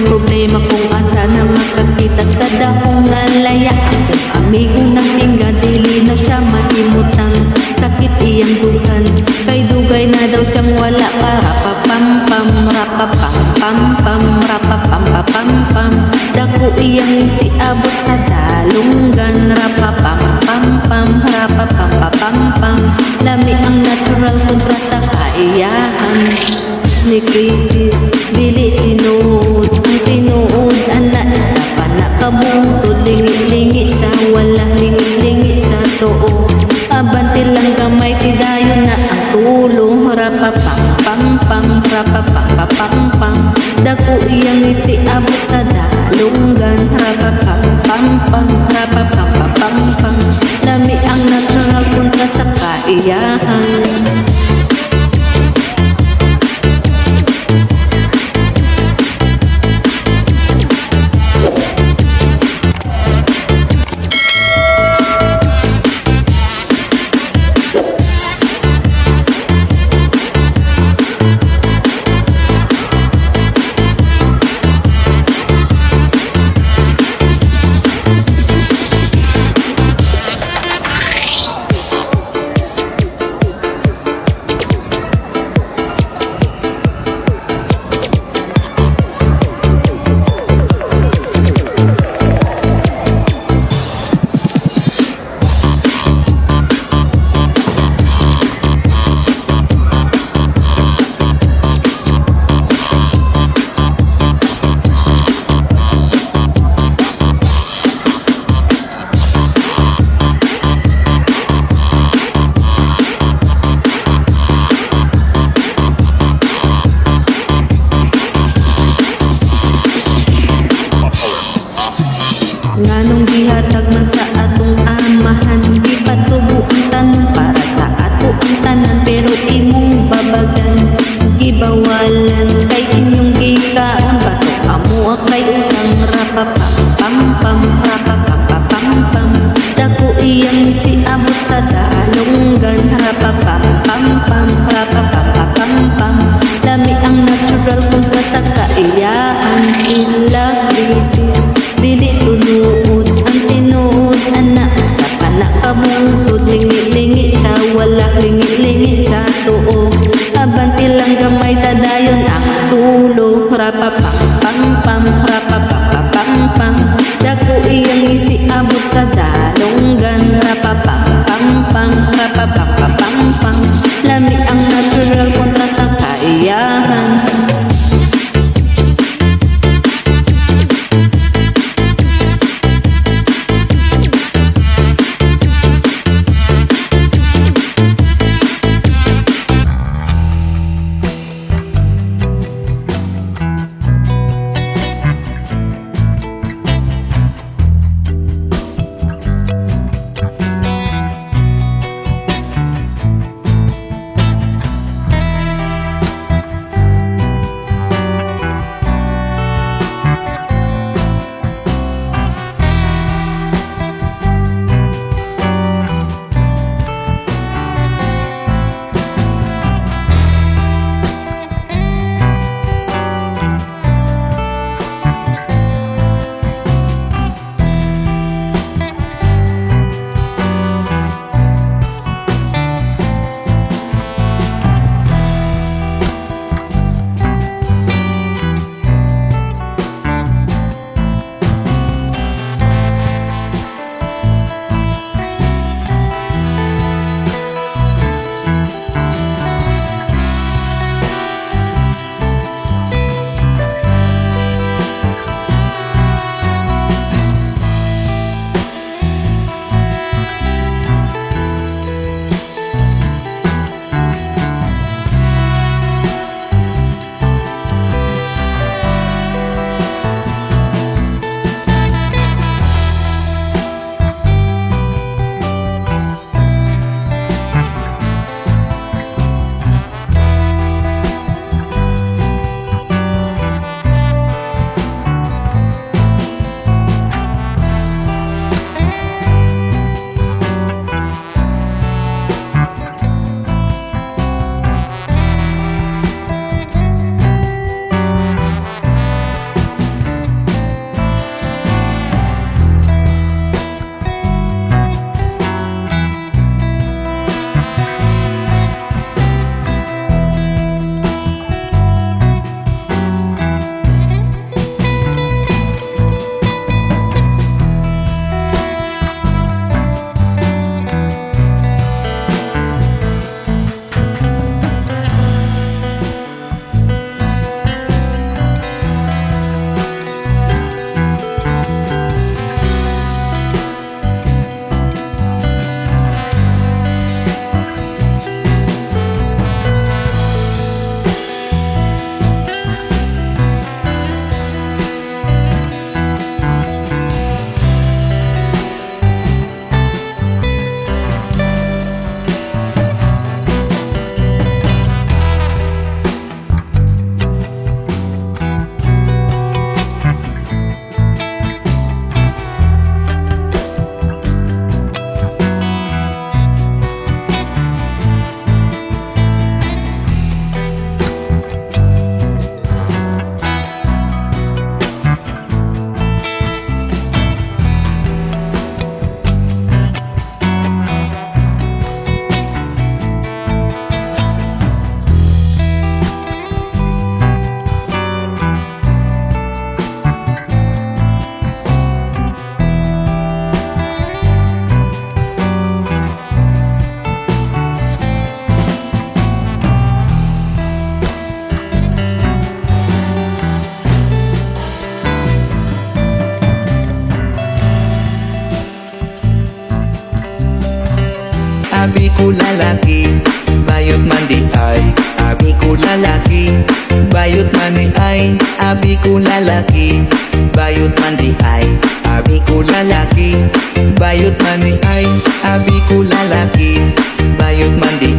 problema kung asa na makakita sa dahong alaya. Ang amigo ng tingga dili na siya mahimutan, sakit iyang duhan kay dugay na daw siyang wala ka. Rapapam-pam, rapapam-pam-pam, rapapam-pam-pam, dako iyang isiabot sa dalunggan. Rapapam-pam-pam, rapapam-pam-pam, lami ang natural kontra sa kaiyahan ni krisis. Dili tinuod ang tinuod, ana isa pa nakabungtod. Lingi-lingi sa wala, lingi-lingi sa tuo. Abanti lang gamay, tidayon na ang tulo. Rapapam-pam-pam, rapapam-pam-pam, dako iyang isiabot sa dalunggan. Rapapam-pam-pam, rapapam-pam-pam, lami ang natural kontra sa kaiyahan. Nganong gihatag man sa atong amahan, di patubo ang tanan para sa ato ang tanan, pero imong babagan gibawalan kay inyong gikaon. Bato amo kay utang. Rapapam-pam-pam, rapapam-pam-pam, dako iyang isiabot sa dalunggan. Rapapam-pam-pam, rapapam-pam-pam, lami ang natural kontra sa kaiyahan. Ila krisis, dili tunuod ang tinuod, ana usa pa nakabungtod. Lingi-lingi sa wala, lingi-lingi sa tuo. Abanti lang gamay, tadayon ang tulo. Rapapam-pam-pam, rapapam-pam-pam, dako iyang isiabot sa dalunggan. Rapapam-pam-pam, rapapam-pam-pam, lami ang natural kontra sa kaiyahan. lalaki, bayot man di ay abi ko lalaki. Bayot man di ay abi ko lalaki, bayot man di ay abi ko lalaki. Bayot man di ay abi ko lalaki, bayot man di